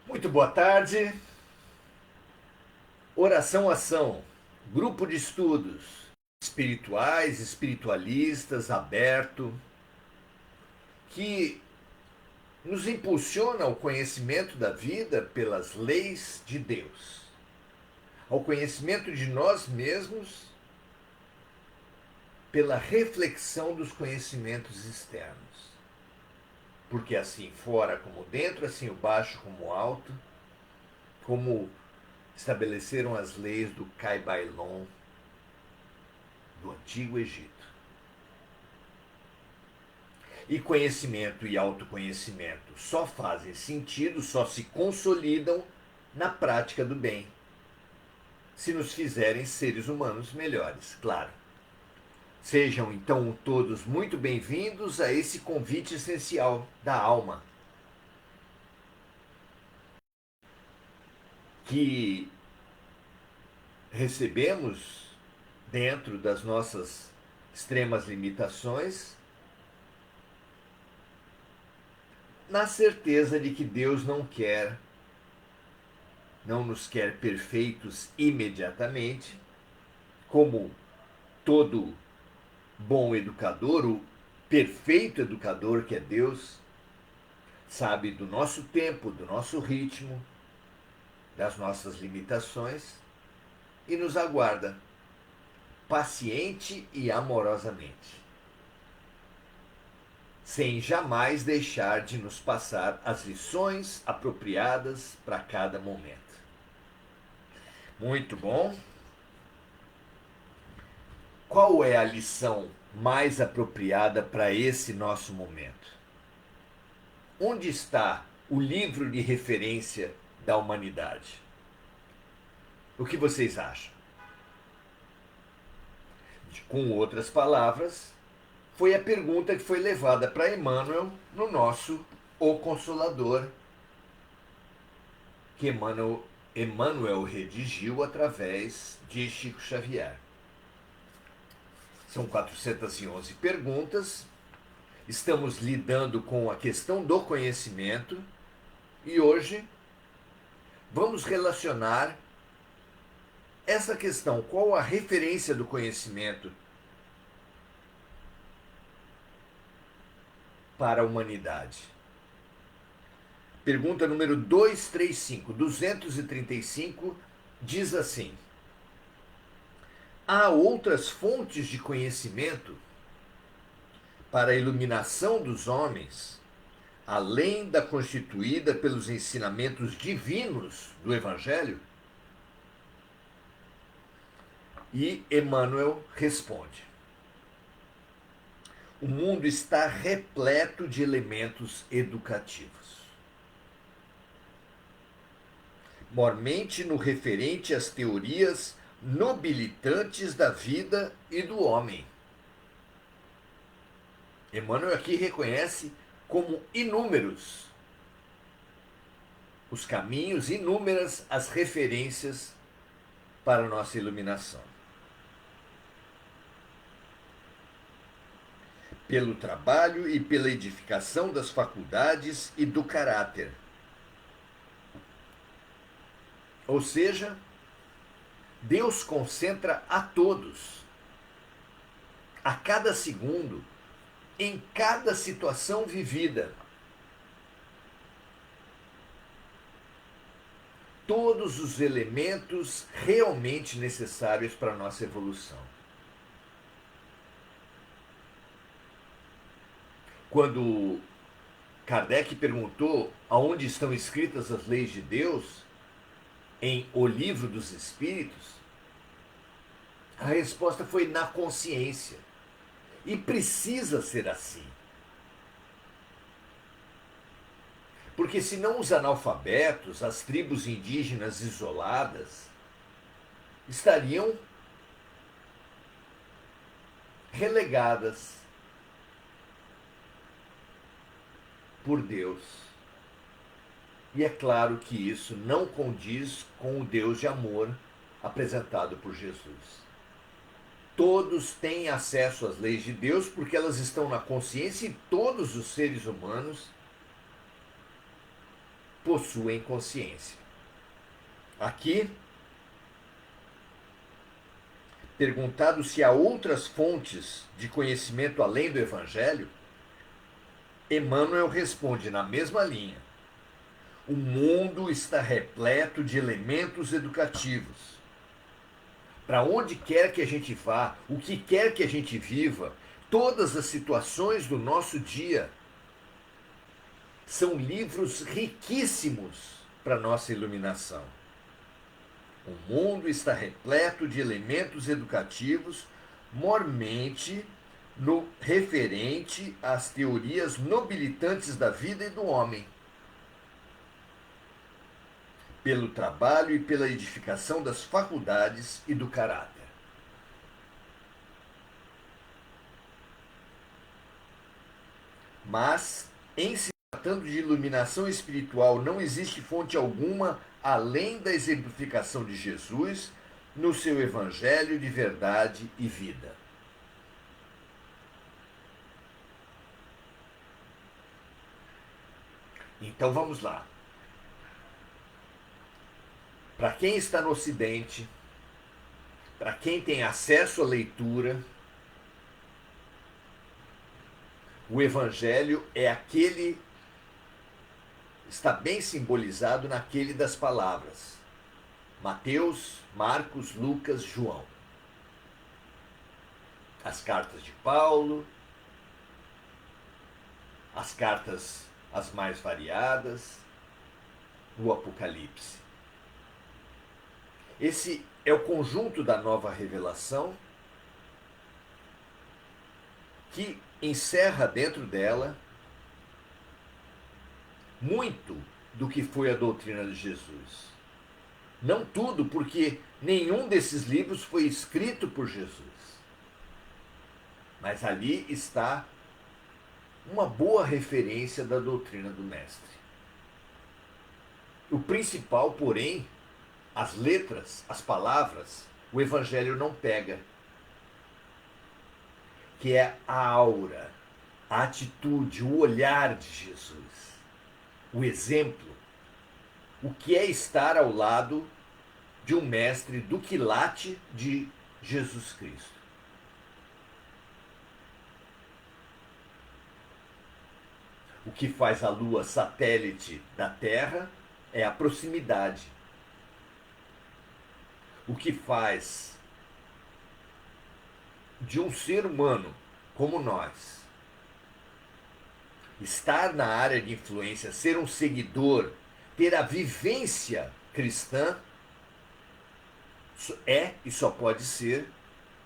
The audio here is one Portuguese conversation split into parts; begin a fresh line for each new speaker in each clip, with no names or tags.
Muito boa tarde. Oração Ação, grupo de estudos espirituais, espiritualistas, aberto, que nos impulsiona ao conhecimento da vida pelas leis de Deus, ao conhecimento de nós mesmos pela reflexão dos conhecimentos externos. Porque assim fora como dentro, assim o baixo como o alto, como estabeleceram as leis do Caibailon do Antigo Egito. E conhecimento e autoconhecimento só fazem sentido, só se consolidam na prática do bem, se nos fizerem seres humanos melhores, claro. Sejam então todos muito bem-vindos a esse convite essencial da alma, que recebemos dentro das nossas extremas limitações, na certeza de que Deus não nos quer perfeitos imediatamente, como todo bom educador, o perfeito educador que é Deus, sabe do nosso tempo, do nosso ritmo, das nossas limitações e nos aguarda paciente e amorosamente, sem jamais deixar de nos passar as lições apropriadas para cada momento. Muito bom. Qual é a lição mais apropriada para esse nosso momento? Onde está o livro de referência da humanidade? O que vocês acham? Com outras palavras, foi a pergunta que foi levada para Emmanuel no nosso O Consolador, que Emmanuel redigiu através de Chico Xavier. São 411 perguntas. Estamos lidando com a questão do conhecimento e hoje vamos relacionar essa questão, qual a referência do conhecimento para a humanidade. Pergunta número 235 diz assim: há outras fontes de conhecimento para a iluminação dos homens, além da constituída pelos ensinamentos divinos do Evangelho? E Emmanuel responde: o mundo está repleto de elementos educativos. Mormente no referente às teorias nobilitantes da vida e do homem. Emmanuel aqui reconhece como inúmeros os caminhos, inúmeras as referências para a nossa iluminação. Pelo trabalho e pela edificação das faculdades e do caráter. Ou seja, Deus concentra a todos, a cada segundo, em cada situação vivida, todos os elementos realmente necessários para a nossa evolução. Quando Kardec perguntou aonde estão escritas as leis de Deus, em O Livro dos Espíritos, a resposta foi na consciência. E precisa ser assim. Porque senão os analfabetos, as tribos indígenas isoladas, estariam relegadas por Deus. E é claro que isso não condiz com o Deus de amor apresentado por Jesus. Todos têm acesso às leis de Deus porque elas estão na consciência e todos os seres humanos possuem consciência. Aqui, perguntado se há outras fontes de conhecimento além do Evangelho, Emmanuel responde na mesma linha: o mundo está repleto de elementos educativos. Para onde quer que a gente vá, o que quer que a gente viva, todas as situações do nosso dia são livros riquíssimos para nossa iluminação. O mundo está repleto de elementos educativos, mormente no referente às teorias nobilitantes da vida e do homem, pelo trabalho e pela edificação das faculdades e do caráter. Mas, em se tratando de iluminação espiritual, não existe fonte alguma além da exemplificação de Jesus no seu evangelho de verdade e vida. Então vamos lá. Para quem está no Ocidente, para quem tem acesso à leitura, o Evangelho é aquele, está bem simbolizado naquele das palavras. Mateus, Marcos, Lucas, João. As cartas de Paulo, as cartas as mais variadas, o Apocalipse. Esse é o conjunto da nova revelação que encerra dentro dela muito do que foi a doutrina de Jesus. Não tudo, porque nenhum desses livros foi escrito por Jesus. Mas ali está uma boa referência da doutrina do Mestre. O principal, porém, as letras, as palavras, o Evangelho não pega, que é a aura, a atitude, o olhar de Jesus, o exemplo, o que é estar ao lado de um mestre do quilate de Jesus Cristo. O que faz a Lua satélite da Terra é a proximidade. O que faz de um ser humano como nós estar na área de influência, ser um seguidor, ter a vivência cristã, é e só pode ser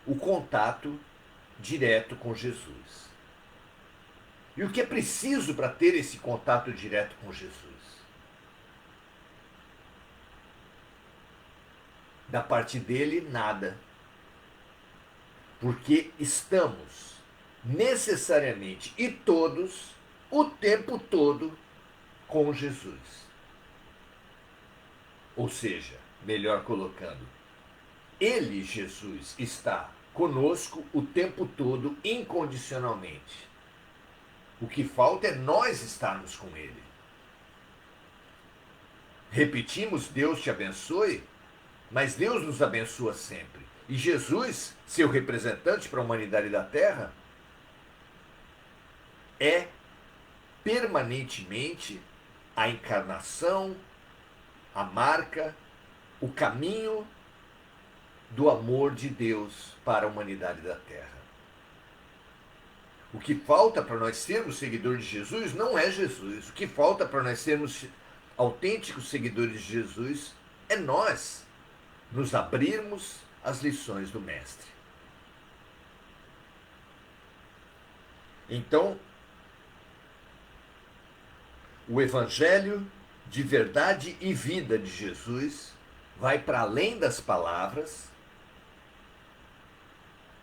o contato direto com Jesus. E o que é preciso para ter esse contato direto com Jesus? Da parte dele, nada. Porque estamos necessariamente e todos, o tempo todo, com Jesus. Ou seja, melhor colocando, ele, Jesus, está conosco o tempo todo, incondicionalmente. O que falta é nós estarmos com ele. Repetimos, Deus te abençoe, mas Deus nos abençoa sempre. E Jesus, seu representante para a humanidade da Terra, é permanentemente a encarnação, a marca, o caminho do amor de Deus para a humanidade da Terra. O que falta para nós sermos seguidores de Jesus não é Jesus. O que falta para nós sermos autênticos seguidores de Jesus é nós nos abrirmos às lições do Mestre. Então, o Evangelho de verdade e vida de Jesus vai para além das palavras,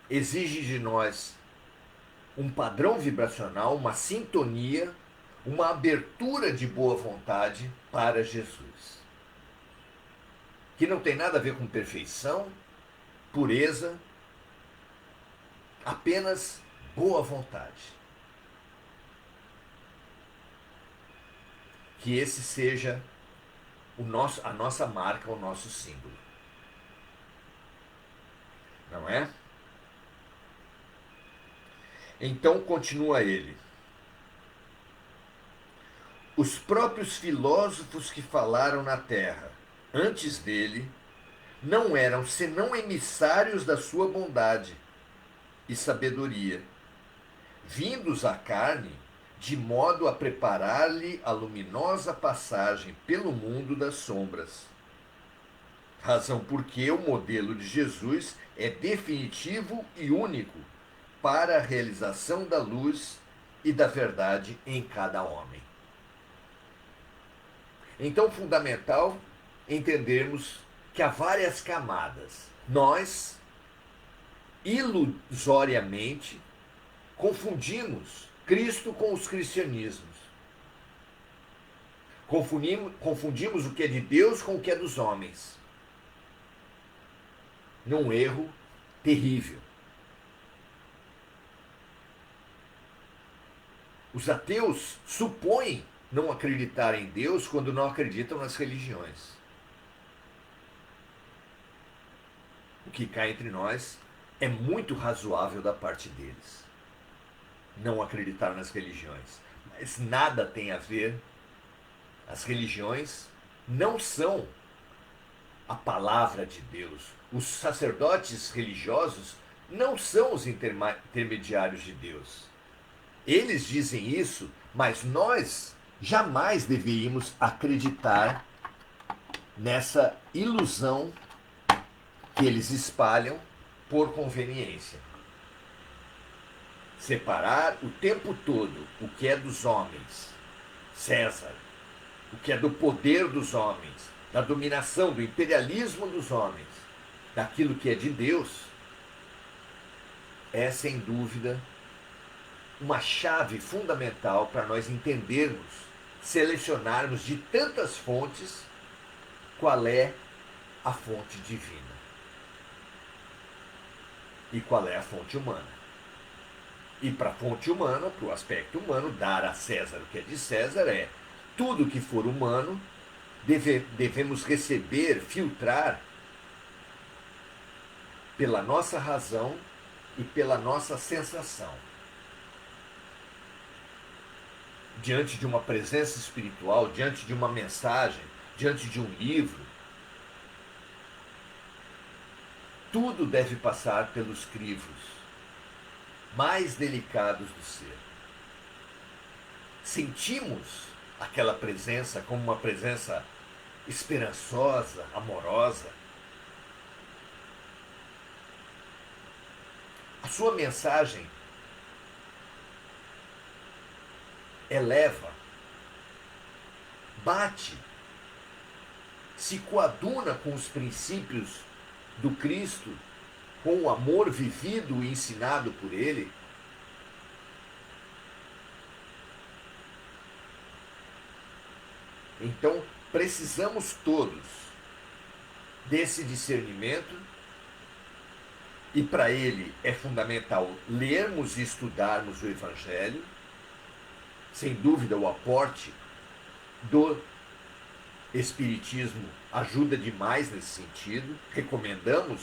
exige de nós um padrão vibracional, uma sintonia, uma abertura de boa vontade para Jesus. Que não tem nada a ver com perfeição, pureza, apenas boa vontade. que esse seja a nossa marca, o nosso símbolo. Não é? Então continua ele. Os próprios filósofos que falaram na terra antes dele não eram senão emissários da sua bondade e sabedoria, vindos à carne de modo a preparar-lhe a luminosa passagem pelo mundo das sombras. Razão porque o modelo de Jesus é definitivo e único para a realização da luz e da verdade em cada homem. Então, fundamental entendermos que há várias camadas. Nós, ilusoriamente, confundimos Cristo com os cristianismos. Confundimos o que é de Deus com o que é dos homens. Num erro terrível. Os ateus supõem não acreditar em Deus quando não acreditam nas religiões. O que cá entre nós é muito razoável da parte deles. Não acreditar nas religiões. Mas nada tem a ver. As religiões não são a palavra de Deus. Os sacerdotes religiosos não são os intermediários de Deus. Eles dizem isso, mas nós jamais deveríamos acreditar nessa ilusão que eles espalham por conveniência. Separar o tempo todo o que é dos homens, César, o que é do poder dos homens, da dominação, do imperialismo dos homens, daquilo que é de Deus, é sem dúvida uma chave fundamental para nós entendermos, selecionarmos de tantas fontes qual é a fonte divina e qual é a fonte humana. E para a fonte humana, para o aspecto humano, dar a César o que é de César é tudo que for humano, devemos receber, filtrar pela nossa razão e pela nossa sensação. Diante de uma presença espiritual, diante de uma mensagem, diante de um livro, tudo deve passar pelos crivos mais delicados do ser. Sentimos aquela presença como uma presença esperançosa, amorosa. A sua mensagem eleva, bate, se coaduna com os princípios do Cristo, com o amor vivido e ensinado por Ele. Então, precisamos todos desse discernimento e para ele é fundamental lermos e estudarmos o Evangelho. Sem dúvida, o aporte do Espiritismo ajuda demais nesse sentido. Recomendamos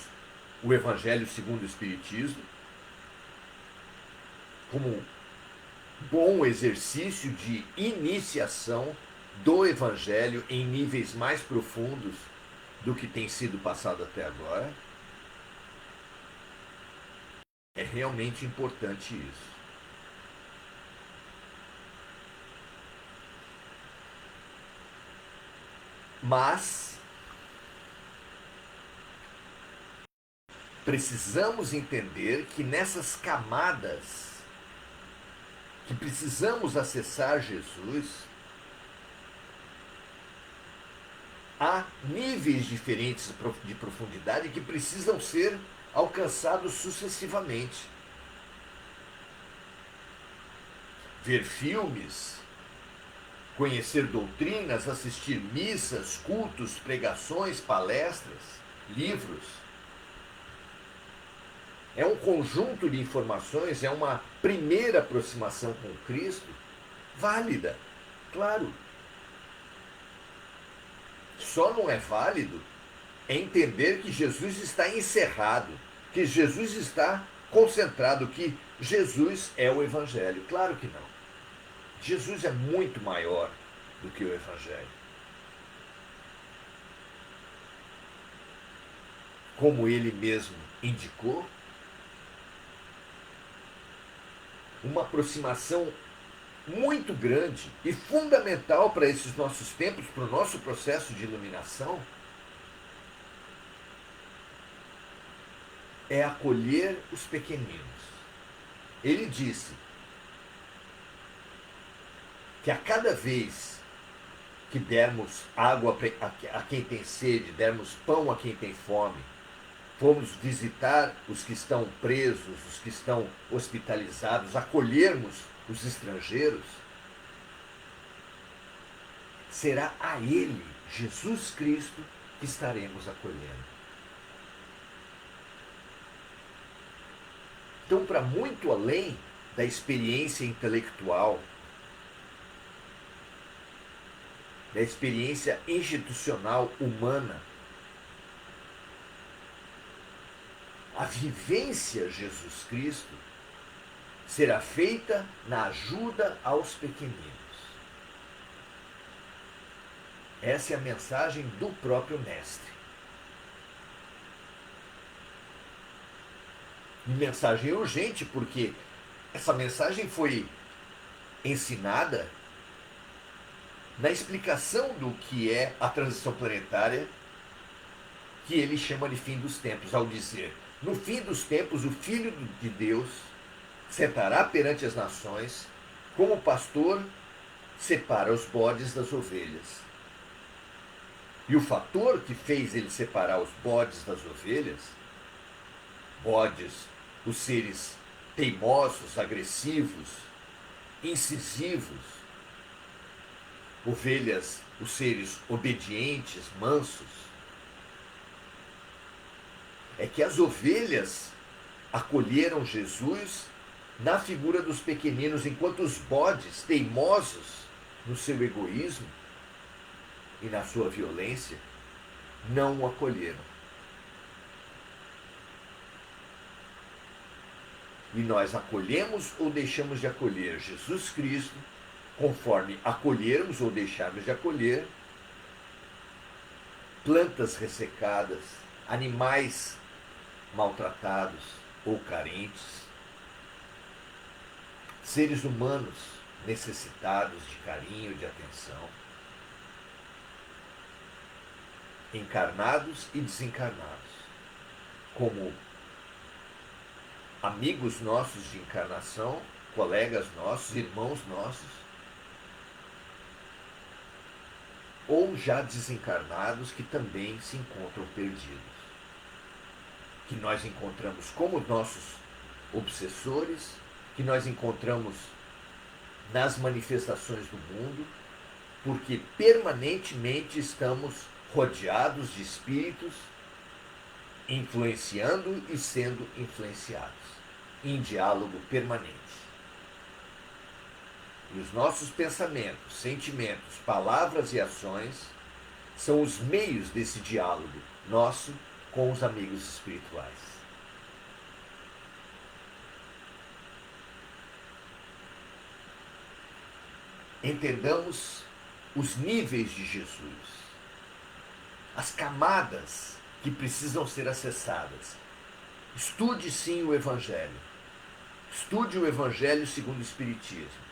o Evangelho segundo o Espiritismo como um bom exercício de iniciação do Evangelho em níveis mais profundos do que tem sido passado até agora. É realmente importante isso. Mas precisamos entender que nessas camadas que precisamos acessar Jesus, há níveis diferentes de profundidade que precisam ser alcançados sucessivamente. Ver filmes, conhecer doutrinas, assistir missas, cultos, pregações, palestras, livros. É um conjunto de informações, é uma primeira aproximação com Cristo, válida, claro. Só não é válido entender que Jesus está encerrado, que Jesus está concentrado, que Jesus é o Evangelho. Claro que não. Jesus é muito maior do que o Evangelho. Como ele mesmo indicou, uma aproximação muito grande e fundamental para esses nossos tempos, para o nosso processo de iluminação, é acolher os pequeninos. Ele disse que a cada vez que dermos água a quem tem sede, dermos pão a quem tem fome, formos visitar os que estão presos, os que estão hospitalizados, acolhermos os estrangeiros, será a Ele, Jesus Cristo, que estaremos acolhendo. Então, para muito além da experiência intelectual, da experiência institucional humana, a vivência Jesus Cristo será feita na ajuda aos pequeninos. Essa é a mensagem do próprio Mestre. E mensagem urgente, porque essa mensagem foi ensinada na explicação do que é a transição planetária, que ele chama de fim dos tempos, ao dizer: no fim dos tempos, o Filho de Deus sentará perante as nações, como o pastor separa os bodes das ovelhas. E o fator que fez ele separar os bodes das ovelhas, bodes, os seres teimosos, agressivos, incisivos, ovelhas, os seres obedientes, mansos, é que as ovelhas acolheram Jesus na figura dos pequeninos, enquanto os bodes, teimosos no seu egoísmo e na sua violência, não o acolheram. E nós acolhemos ou deixamos de acolher Jesus Cristo, conforme acolhermos ou deixarmos de acolher plantas ressecadas, animais maltratados ou carentes, seres humanos necessitados de carinho, de atenção, encarnados e desencarnados, como amigos nossos de encarnação, colegas nossos, irmãos nossos, ou já desencarnados que também se encontram perdidos, que nós encontramos como nossos obsessores, que nós encontramos nas manifestações do mundo, porque permanentemente estamos rodeados de espíritos influenciando e sendo influenciados, em diálogo permanente. E os nossos pensamentos, sentimentos, palavras e ações são os meios desse diálogo nosso com os amigos espirituais. Entendamos os níveis de Jesus, as camadas que precisam ser acessadas. Estude sim o Evangelho. Estude o Evangelho segundo o Espiritismo.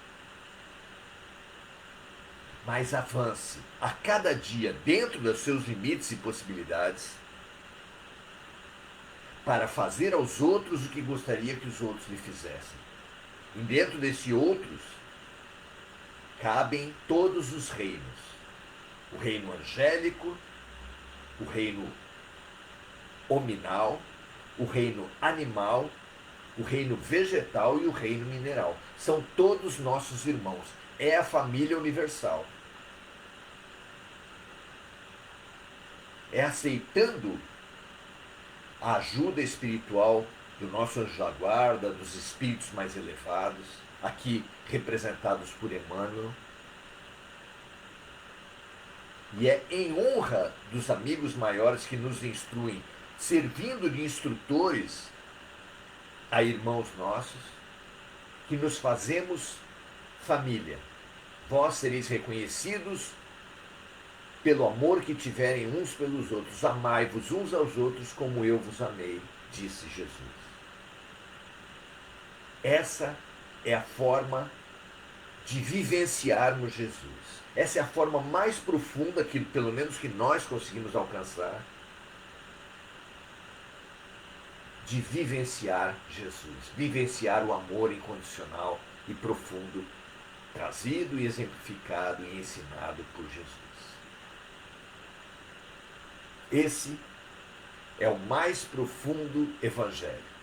Mas avance a cada dia dentro dos seus limites e possibilidades para fazer aos outros o que gostaria que os outros lhe fizessem. E dentro desse outros cabem todos os reinos. O reino angélico, o reino hominal, o reino animal, o reino vegetal e o reino mineral. São todos nossos irmãos. É a família universal. É aceitando a ajuda espiritual do nosso anjo da guarda, dos espíritos mais elevados, aqui representados por Emmanuel, E é em honra dos amigos maiores que nos instruem, servindo de instrutores a irmãos nossos, que nos fazemos família. Vós sereis reconhecidos pelo amor que tiverem uns pelos outros. Amai-vos uns aos outros como eu vos amei, disse Jesus. Essa é a forma de vivenciarmos Jesus. Essa é a forma mais profunda que, pelo menos, que nós conseguimos alcançar de vivenciar Jesus, vivenciar o amor incondicional e profundo, trazido e exemplificado e ensinado por Jesus. Esse é o mais profundo evangelho.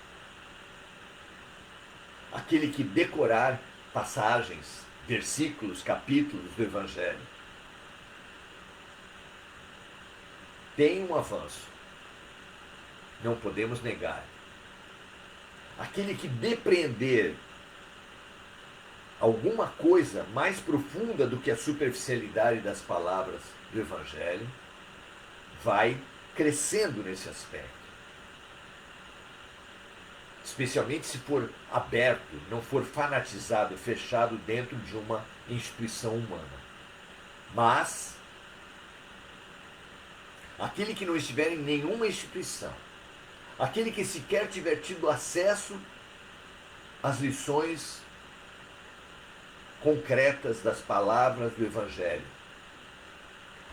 Aquele que decorar passagens, versículos, capítulos do evangelho tem um avanço, não podemos negar. Aquele que depreender alguma coisa mais profunda do que a superficialidade das palavras do evangelho vai crescendo nesse aspecto. Especialmente se for aberto, não for fanatizado, fechado dentro de uma instituição humana. Mas aquele que não estiver em nenhuma instituição, aquele que sequer tiver tido acesso às lições concretas das palavras do Evangelho,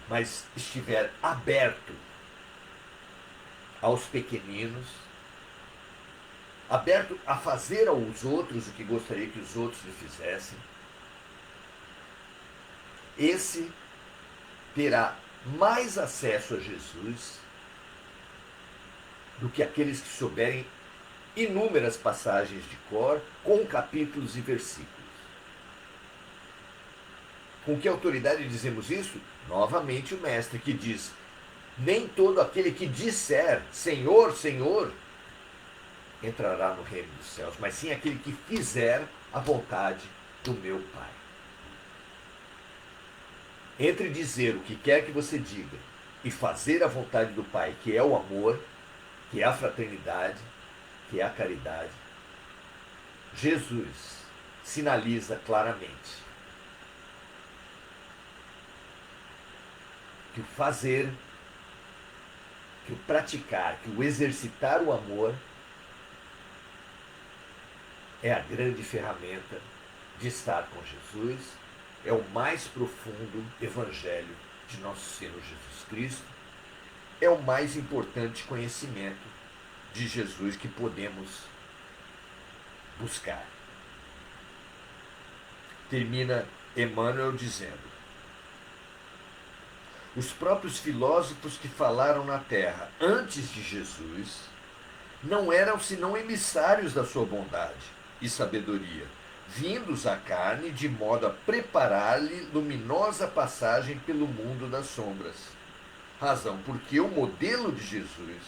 mas estiver aberto aos pequeninos, aberto a fazer aos outros o que gostaria que os outros lhe fizessem, esse terá mais acesso a Jesus do que aqueles que souberem inúmeras passagens de cor, com capítulos e versículos. Com que autoridade dizemos isso? Novamente o mestre que diz: nem todo aquele que disser Senhor, Senhor, entrará no reino dos céus, mas sim aquele que fizer a vontade do meu Pai. Entre dizer o que quer que você diga e fazer a vontade do Pai, que é o amor, que é a fraternidade, que é a caridade, Jesus sinaliza claramente que o fazer, que o praticar, que o exercitar o amor é a grande ferramenta de estar com Jesus, é o mais profundo evangelho de nosso Senhor Jesus Cristo, é o mais importante conhecimento de Jesus que podemos buscar. Termina Emmanuel dizendo: os próprios filósofos que falaram na Terra antes de Jesus não eram senão emissários da sua bondade e sabedoria, vindos à carne de modo a preparar-lhe luminosa passagem pelo mundo das sombras. Razão porque o modelo de Jesus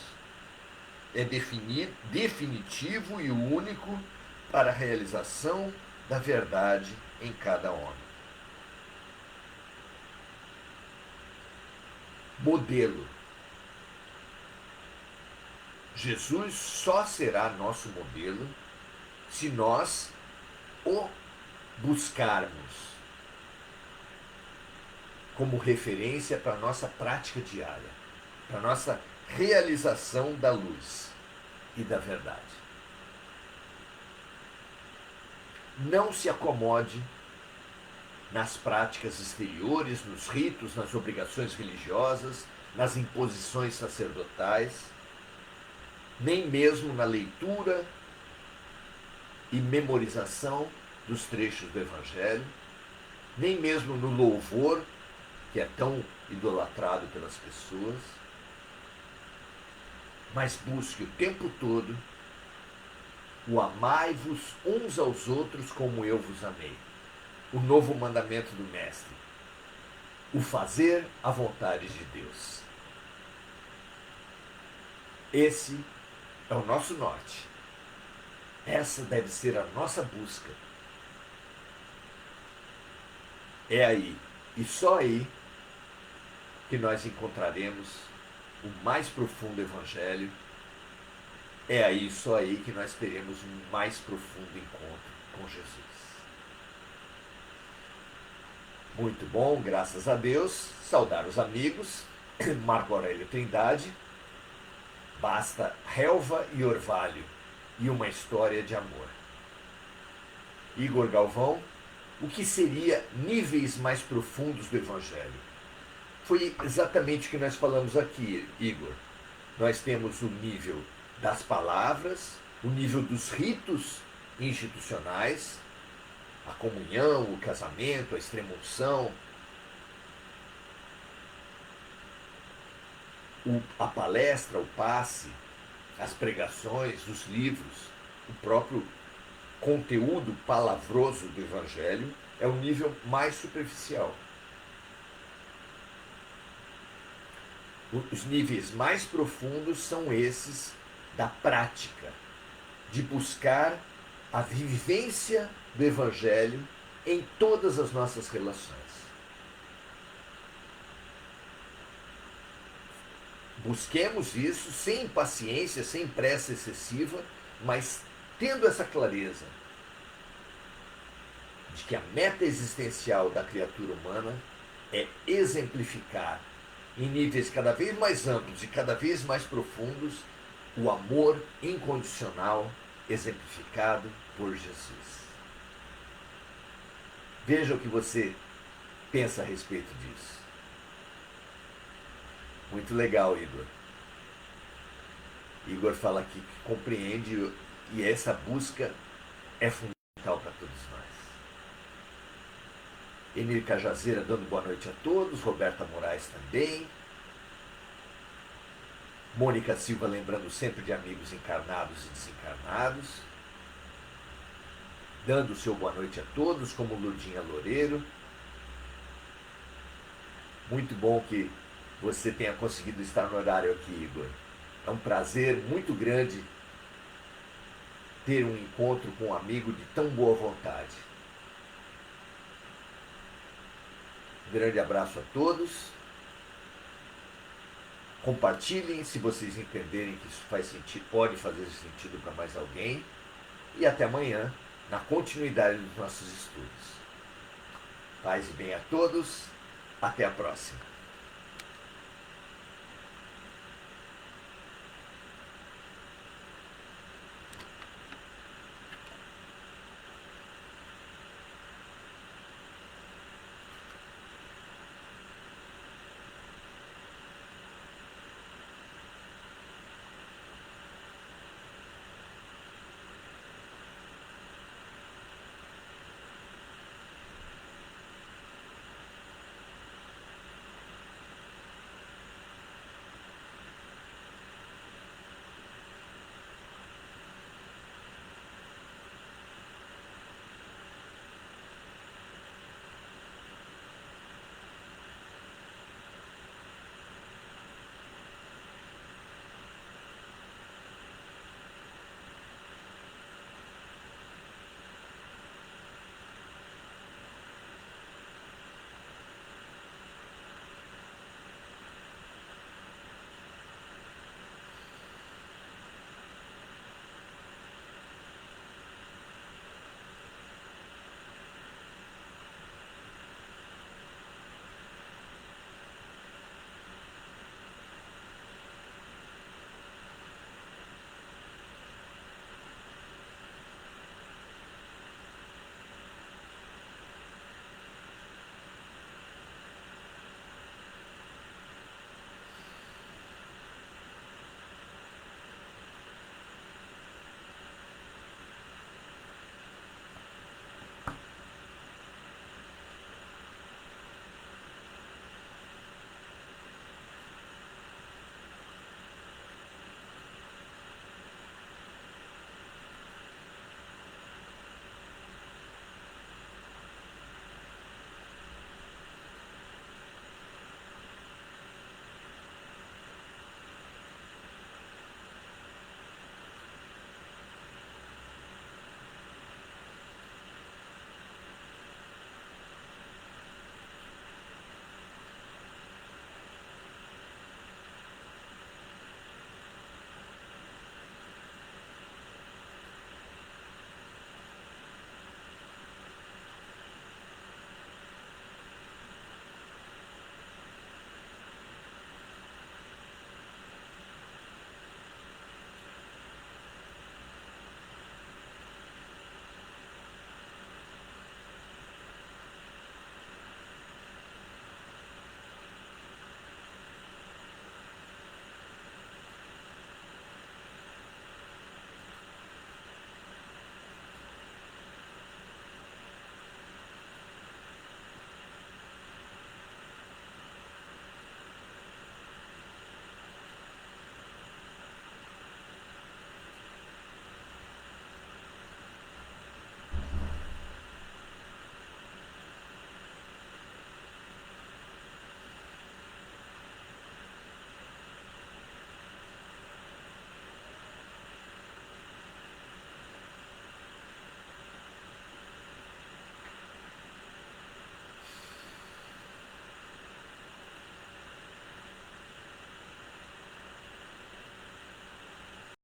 é definitivo e único para a realização da verdade em cada homem. Modelo. Jesus só será nosso modelo se nós o buscarmos como referência para a nossa prática diária, para a nossa realização da luz e da verdade. Não se acomode nas práticas exteriores, nos ritos, nas obrigações religiosas, nas imposições sacerdotais, nem mesmo na leitura e memorização dos trechos do Evangelho, nem mesmo no louvor, que é tão idolatrado pelas pessoas, mas busque o tempo todo o amai-vos uns aos outros como eu vos amei. O novo mandamento do Mestre, o fazer a vontade de Deus. Esse é o nosso norte. Essa deve ser a nossa busca. É aí, e só aí, que nós encontraremos o mais profundo Evangelho. É aí, só aí, que nós teremos um mais profundo encontro com Jesus. Muito bom, graças a Deus. Saudar os amigos. Marco Aurélio Trindade. Basta relva e orvalho e uma história de amor. Igor Galvão. O que seria níveis mais profundos do Evangelho? Foi exatamente o que nós falamos aqui, Igor. Nós temos o nível das palavras, o nível dos ritos institucionais, a comunhão, o casamento, a extrema-unção, a palestra, o passe, as pregações, os livros, o próprio conteúdo palavroso do Evangelho é o nível mais superficial. Os níveis mais profundos são esses da prática, de buscar a vivência do Evangelho em todas as nossas relações. Busquemos isso sem impaciência, sem pressa excessiva, mas tendo essa clareza de que a meta existencial da criatura humana é exemplificar em níveis cada vez mais amplos e cada vez mais profundos o amor incondicional exemplificado por Jesus. Veja o que você pensa a respeito disso. Muito legal, Igor. Igor fala aqui que compreende, e essa busca é fundamental para todos nós. Emir Cajazeira dando boa noite a todos, Roberta Moraes também. Mônica Silva lembrando sempre de amigos encarnados e desencarnados. Dando o seu boa noite a todos, como Lurdinha Loureiro. Muito bom que você tenha conseguido estar no horário aqui, Igor. É um prazer muito grande ter um encontro com um amigo de tão boa vontade. Um grande abraço a todos. Compartilhem se vocês entenderem que isso faz sentido, pode fazer sentido para mais alguém. E até amanhã, na continuidade dos nossos estudos. Paz e bem a todos. Até a próxima.